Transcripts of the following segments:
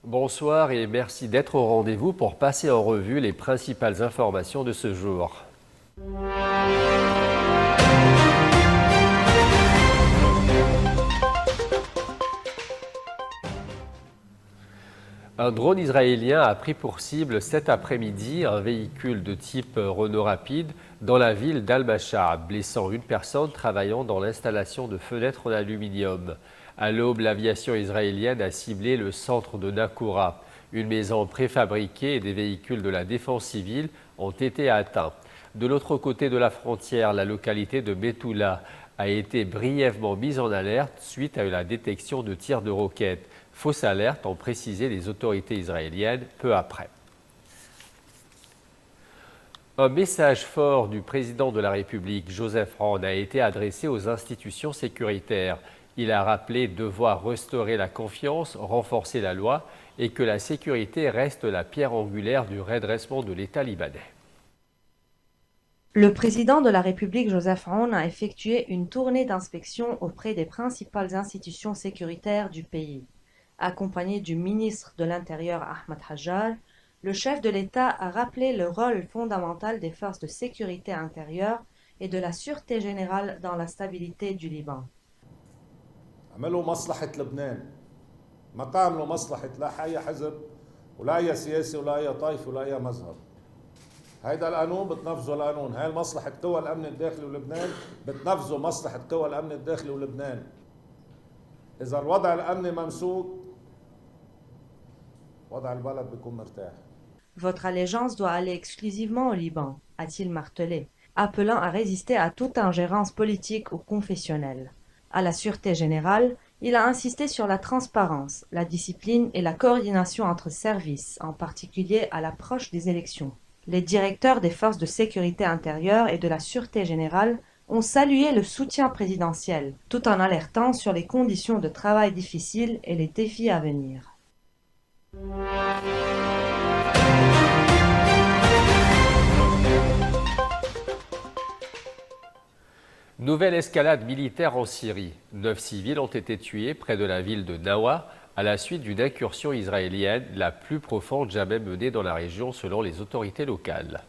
Bonsoir et merci d'être au rendez-vous pour passer en revue les principales informations de ce jour. Un drone israélien a pris pour cible cet après-midi un véhicule de type Renault Rapide dans la ville d'Al-Mash'ab, blessant une personne travaillant dans l'installation de fenêtres en aluminium. À l'aube, l'aviation israélienne a ciblé le centre de Nakoura. Une maison préfabriquée et des véhicules de la défense civile ont été atteints. De l'autre côté de la frontière, la localité de Betula a été brièvement mise en alerte suite à la détection de tirs de roquettes. Fausse alerte, ont précisé les autorités israéliennes peu après. Un message fort du président de la République, Joseph Aoun, a été adressé aux institutions sécuritaires. Il a rappelé devoir restaurer la confiance, renforcer la loi et que la sécurité reste la pierre angulaire du redressement de l'État libanais. Le président de la République, Joseph Aoun, a effectué une tournée d'inspection auprès des principales institutions sécuritaires du pays. Accompagné du ministre de l'Intérieur Ahmed Hajjar, le chef de l'État a rappelé le rôle fondamental des forces de sécurité intérieure et de la sûreté générale dans la stabilité du Liban. عملوا مصلحة لبنان ما تعملوا مصلحة لا أي حزب ولا أي سياسي ولا أي طائفة ولا أي مذهب. هيدا القانون بتنفذوا القانون، هاي مصلحة قوى الأمن الداخلي ولبنان بتنفذوا مصلحة قوى الأمن الداخلي ولبنان. إذا الوضع الأمني ممسوك وضع البلد بيكون مرتاح. Votre allégeance doit aller exclusivement au Liban, a-t-il martelé, appelant à résister à toute ingérence politique ou confessionnelle. À la sûreté générale, il a insisté sur la transparence, la discipline et la coordination entre services, en particulier à l'approche des élections. Les directeurs des forces de sécurité intérieure et de la sûreté générale ont salué le soutien présidentiel, tout en alertant sur les conditions de travail difficiles et les défis à venir. Nouvelle escalade militaire en Syrie. 9 civils ont été tués près de la ville de Nawa à la suite d'une incursion israélienne, la plus profonde jamais menée dans la région selon les autorités locales.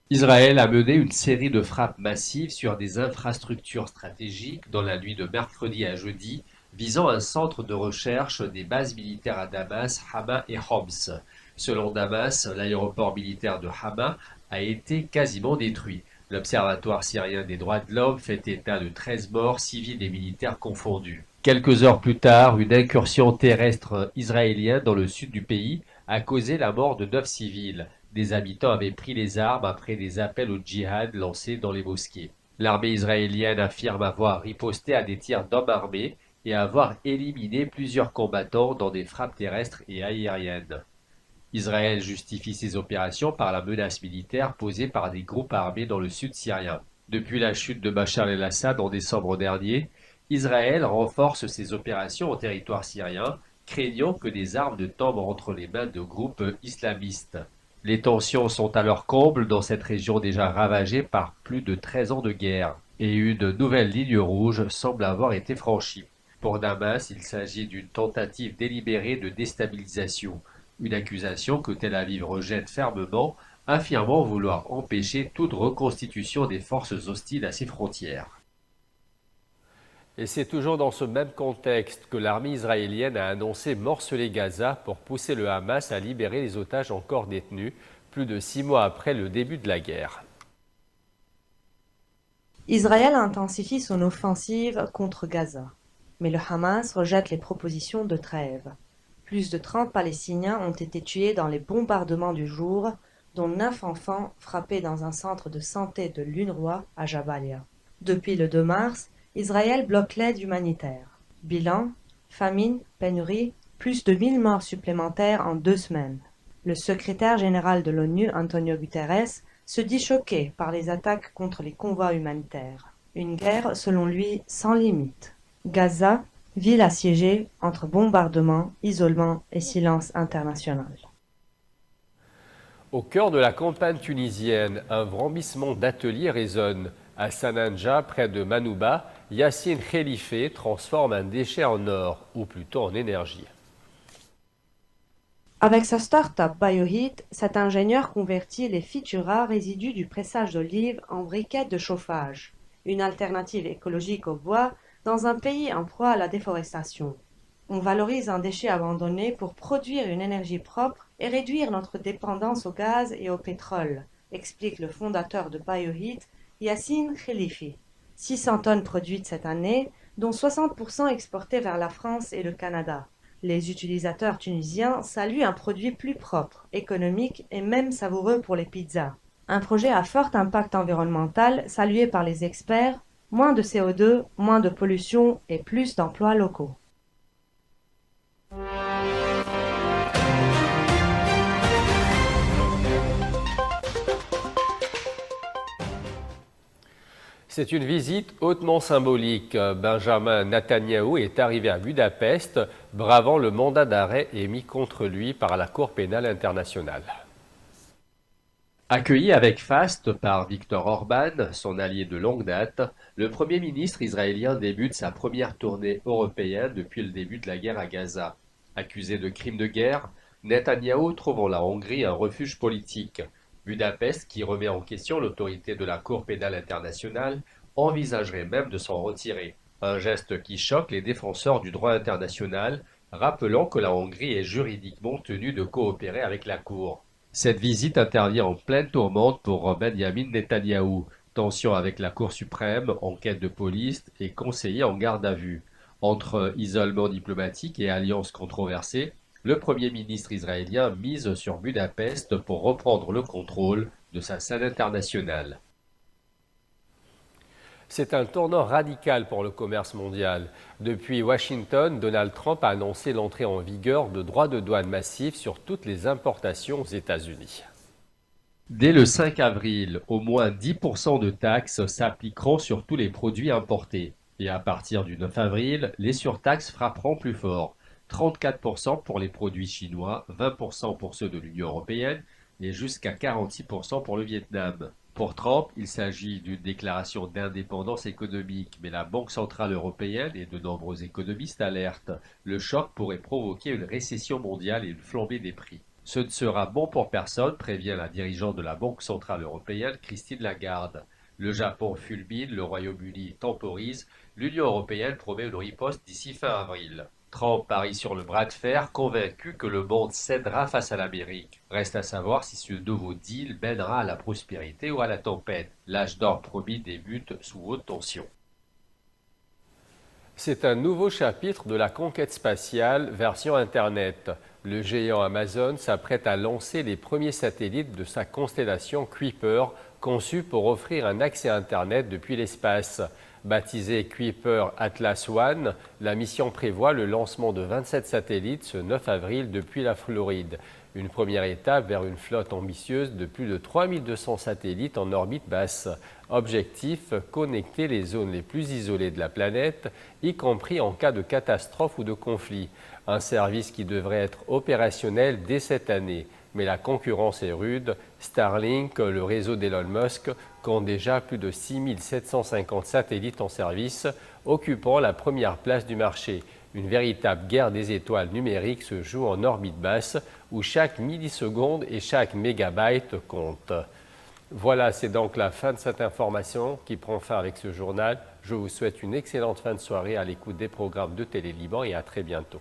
Israël a mené une série de frappes massives sur des infrastructures stratégiques dans la nuit de mercredi à jeudi, visant un centre de recherche des bases militaires à Damas, Hama et Homs. Selon Damas, l'aéroport militaire de Hama a été quasiment détruit. L'Observatoire syrien des droits de l'homme fait état de 13 morts, civils et militaires confondus. Quelques heures plus tard, une incursion terrestre israélienne dans le sud du pays a causé la mort de 9 civils. Des habitants avaient pris les armes après des appels au djihad lancés dans les mosquées. L'armée israélienne affirme avoir riposté à des tirs d'hommes armés et avoir éliminé plusieurs combattants dans des frappes terrestres et aériennes. Israël justifie ses opérations par la menace militaire posée par des groupes armés dans le sud syrien. Depuis la chute de Bachar el-Assad en décembre dernier, Israël renforce ses opérations au territoire syrien, craignant que des armes ne tombent entre les mains de groupes islamistes. Les tensions sont à leur comble dans cette région déjà ravagée par plus de 13 ans de guerre, et une nouvelle ligne rouge semble avoir été franchie. Pour Damas, il s'agit d'une tentative délibérée de déstabilisation. Une accusation que Tel Aviv rejette fermement, affirmant vouloir empêcher toute reconstitution des forces hostiles à ses frontières. Et c'est toujours dans ce même contexte que l'armée israélienne a annoncé morceler Gaza pour pousser le Hamas à libérer les otages encore détenus, plus de 6 mois après le début de la guerre. Israël intensifie son offensive contre Gaza, mais le Hamas rejette les propositions de trêve. Plus de 30 Palestiniens ont été tués dans les bombardements du jour, dont 9 enfants frappés dans un centre de santé de l'UNRWA à Jabalia. Depuis le 2 mars, Israël bloque l'aide humanitaire. Bilan, famine, pénurie, plus de 1000 morts supplémentaires en 2 semaines. Le secrétaire général de l'ONU, Antonio Guterres, se dit choqué par les attaques contre les convois humanitaires. Une guerre, selon lui, sans limite. Gaza, ville assiégée entre bombardements, isolement et silence international. Au cœur de la campagne tunisienne, un vrombissement d'ateliers résonne. À Sananja, près de Manouba, Yassine Khelife transforme un déchet en or, ou plutôt en énergie. Avec sa start-up BioHeat, cet ingénieur convertit les phytura résidus du pressage d'olive en briquettes de chauffage, une alternative écologique au bois dans un pays en proie à la déforestation. On valorise un déchet abandonné pour produire une énergie propre et réduire notre dépendance au gaz et au pétrole, explique le fondateur de BioHeat, Yassine Khelifi. 600 tonnes produites cette année, dont 60% exportées vers la France et le Canada. Les utilisateurs tunisiens saluent un produit plus propre, économique et même savoureux pour les pizzas. Un projet à fort impact environnemental salué par les experts, moins de CO2, moins de pollution et plus d'emplois locaux. C'est une visite hautement symbolique. Benjamin Netanyahou est arrivé à Budapest, bravant le mandat d'arrêt émis contre lui par la Cour pénale internationale. Accueilli avec faste par Viktor Orban, son allié de longue date, le Premier ministre israélien débute sa première tournée européenne depuis le début de la guerre à Gaza. Accusé de crimes de guerre, Netanyahou trouve en la Hongrie un refuge politique. Budapest, qui remet en question l'autorité de la Cour pénale internationale, envisagerait même de s'en retirer. Un geste qui choque les défenseurs du droit international, rappelant que la Hongrie est juridiquement tenue de coopérer avec la Cour. Cette visite intervient en pleine tourmente pour Benjamin Netanyahou. Tension avec la Cour suprême, enquête de police et conseiller en garde à vue. Entre isolement diplomatique et alliance controversée, le Premier ministre israélien mise sur Budapest pour reprendre le contrôle de sa scène internationale. C'est un tournant radical pour le commerce mondial. Depuis Washington, Donald Trump a annoncé l'entrée en vigueur de droits de douane massifs sur toutes les importations aux États-Unis. Dès le 5 avril, au moins 10% de taxes s'appliqueront sur tous les produits importés. Et à partir du 9 avril, les surtaxes frapperont plus fort. 34% pour les produits chinois, 20% pour ceux de l'Union européenne et jusqu'à 46% pour le Vietnam. Pour Trump, il s'agit d'une déclaration d'indépendance économique, mais la Banque centrale européenne et de nombreux économistes alertent. Le choc pourrait provoquer une récession mondiale et une flambée des prix. Ce ne sera bon pour personne, prévient la dirigeante de la Banque centrale européenne, Christine Lagarde. Le Japon fulmine, le Royaume-Uni temporise, l'Union européenne promet une riposte d'ici fin avril. Trump parie sur le bras de fer, convaincu que le monde cédera face à l'Amérique. Reste à savoir si ce nouveau deal mènera à la prospérité ou à la tempête. L'âge d'or promis débute sous haute tension. C'est un nouveau chapitre de la conquête spatiale version Internet. Le géant Amazon s'apprête à lancer les premiers satellites de sa constellation Kuiper, conçue pour offrir un accès à Internet depuis l'espace. Baptisée Kuiper Atlas One, la mission prévoit le lancement de 27 satellites ce 9 avril depuis la Floride. Une première étape vers une flotte ambitieuse de plus de 3200 satellites en orbite basse. Objectif, connecter les zones les plus isolées de la planète, y compris en cas de catastrophe ou de conflit. Un service qui devrait être opérationnel dès cette année. Mais la concurrence est rude. Starlink, le réseau d'Elon Musk, compte déjà plus de 6750 satellites en service, occupant la première place du marché. Une véritable guerre des étoiles numériques se joue en orbite basse, où chaque milliseconde et chaque mégabyte comptent. Voilà, c'est donc la fin de cette information qui prend fin avec ce journal. Je vous souhaite une excellente fin de soirée à l'écoute des programmes de Télé Liban et à très bientôt.